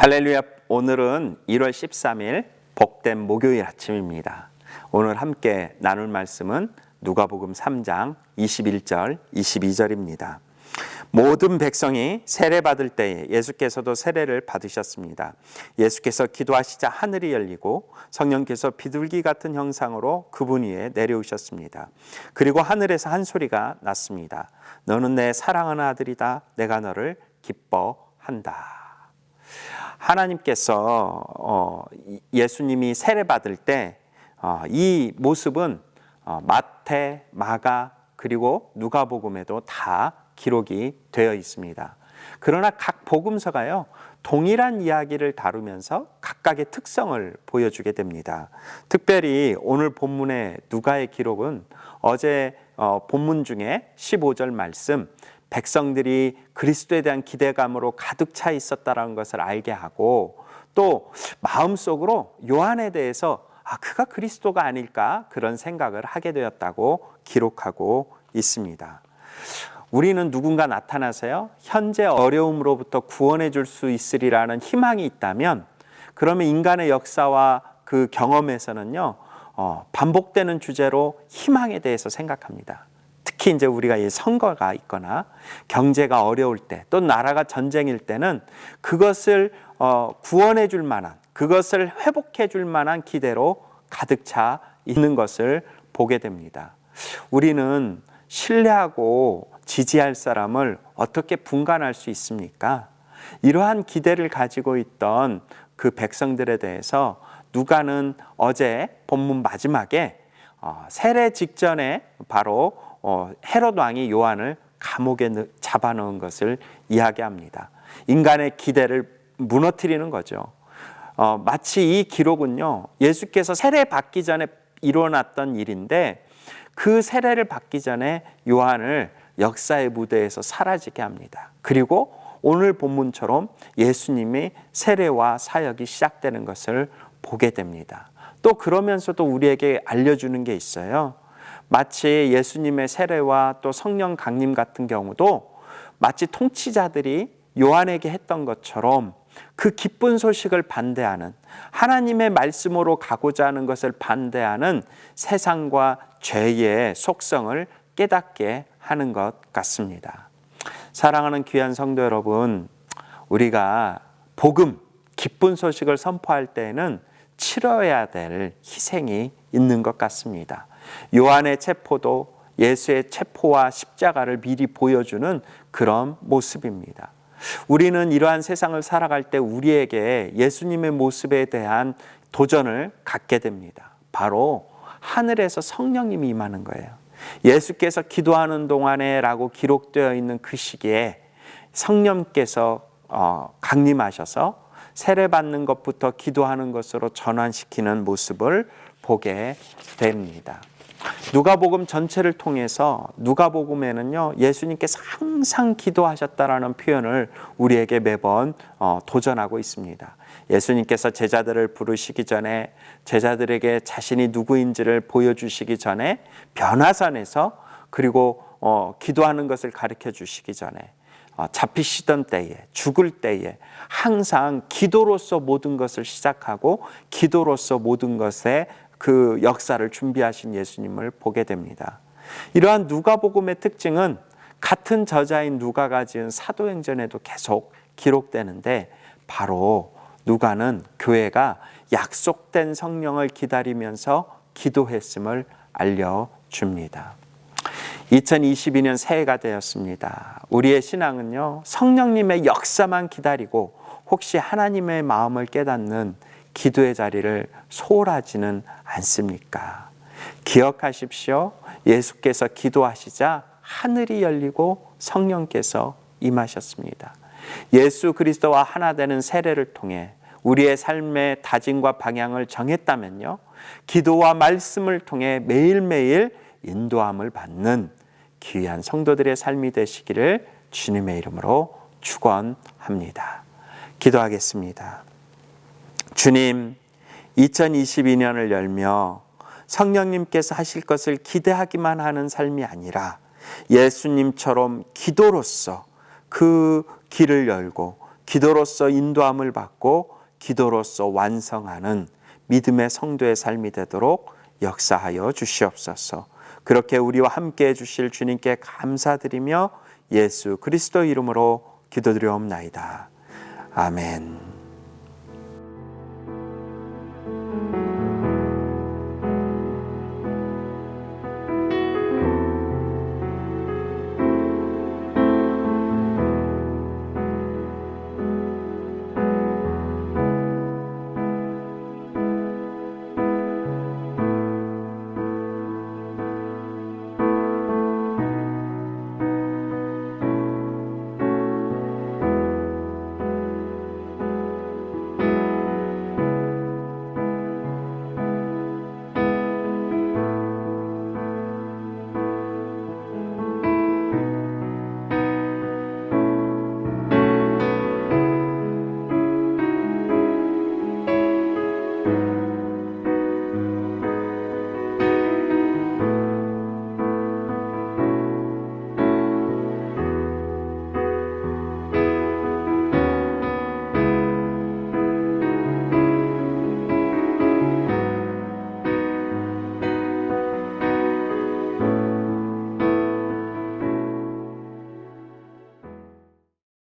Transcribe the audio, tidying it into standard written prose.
할렐루야. 오늘은 1월 13일 복된 목요일 아침입니다. 오늘 함께 나눌 말씀은 누가복음 3장 21절 22절입니다. 모든 백성이 세례받을 때에 예수께서도 세례를 받으셨습니다. 예수께서 기도하시자 하늘이 열리고 성령께서 비둘기 같은 형상으로 그분 위에 내려오셨습니다. 그리고 하늘에서 한 소리가 났습니다. 너는 내 사랑하는 아들이다. 내가 너를 기뻐한다. 하나님께서 예수님이 세례받을 때 이 모습은 마태, 마가 그리고 누가복음에도 다 기록이 되어 있습니다. 그러나 각 복음서가요 동일한 이야기를 다루면서 각각의 특성을 보여주게 됩니다. 특별히 오늘 본문의 누가의 기록은 어제 본문 중에 15절 말씀 백성들이 그리스도에 대한 기대감으로 가득 차 있었다는 것을 알게 하고 또 마음속으로 요한에 대해서 그가 그리스도가 아닐까 그런 생각을 하게 되었다고 기록하고 있습니다. 우리는 누군가 나타나서요 현재 어려움으로부터 구원해 줄 수 있으리라는 희망이 있다면 그러면 인간의 역사와 그 경험에서는요 반복되는 주제로 희망에 대해서 생각합니다. 특히 이제 우리가 이 선거가 있거나 경제가 어려울 때 또 나라가 전쟁일 때는 그것을 구원해 줄 만한 그것을 회복해 줄 만한 기대로 가득 차 있는 것을 보게 됩니다. 우리는 신뢰하고 지지할 사람을 어떻게 분간할 수 있습니까? 이러한 기대를 가지고 있던 그 백성들에 대해서 누가는 어제 본문 마지막에 세례 직전에 바로 헤롯 왕이 요한을 감옥에 잡아넣은 것을 이야기합니다. 인간의 기대를 무너뜨리는 거죠. 마치 이 기록은요 예수께서 세례 받기 전에 일어났던 일인데 그 세례를 받기 전에 요한을 역사의 무대에서 사라지게 합니다. 그리고 오늘 본문처럼 예수님의 세례와 사역이 시작되는 것을 보게 됩니다. 또 그러면서도 우리에게 알려주는 게 있어요. 마치 예수님의 세례와 또 성령 강림 같은 경우도 마치 통치자들이 요한에게 했던 것처럼 그 기쁜 소식을 반대하는 하나님의 말씀으로 가고자 하는 것을 반대하는 세상과 죄의 속성을 깨닫게 하는 것 같습니다. 사랑하는 귀한 성도 여러분, 우리가 복음, 기쁜 소식을 선포할 때에는 치러야 될 희생이 있는 것 같습니다. 요한의 체포도 예수의 체포와 십자가를 미리 보여주는 그런 모습입니다. 우리는 이러한 세상을 살아갈 때 우리에게 예수님의 모습에 대한 도전을 갖게 됩니다. 바로 하늘에서 성령님이 임하는 거예요. 예수께서 기도하는 동안에 라고 기록되어 있는 그 시기에 성령께서 강림하셔서 세례받는 것부터 기도하는 것으로 전환시키는 모습을 보게 됩니다. 누가복음 전체를 통해서 누가복음에는요 예수님께서 항상 기도하셨다라는 표현을 우리에게 매번 도전하고 있습니다. 예수님께서 제자들을 부르시기 전에 제자들에게 자신이 누구인지를 보여주시기 전에 변화산에서 그리고 기도하는 것을 가르쳐 주시기 전에 잡히시던 때에 죽을 때에 항상 기도로서 모든 것을 시작하고 기도로서 모든 것에 그 역사를 준비하신 예수님을 보게 됩니다. 이러한 누가복음의 특징은 같은 저자인 누가가 지은 사도행전에도 계속 기록되는데 바로 누가는 교회가 약속된 성령을 기다리면서 기도했음을 알려줍니다. 2022년 새해가 되었습니다. 우리의 신앙은요 성령님의 역사만 기다리고 혹시 하나님의 마음을 깨닫는 기도의 자리를 소홀하지는 않습니까? 기억하십시오. 예수께서 기도하시자 하늘이 열리고 성령께서 임하셨습니다. 예수 그리스도와 하나 되는 세례를 통해 우리의 삶의 다짐과 방향을 정했다면요 기도와 말씀을 통해 매일매일 인도함을 받는 귀한 성도들의 삶이 되시기를 주님의 이름으로 축원합니다. 기도하겠습니다. 주님, 2022년을 열며 성령님께서 하실 것을 기대하기만 하는 삶이 아니라 예수님처럼 기도로서 그 길을 열고 기도로서 인도함을 받고 기도로서 완성하는 믿음의 성도의 삶이 되도록 역사하여 주시옵소서. 그렇게 우리와 함께 해주실 주님께 감사드리며 예수 그리스도 이름으로 기도드리옵나이다. 아멘.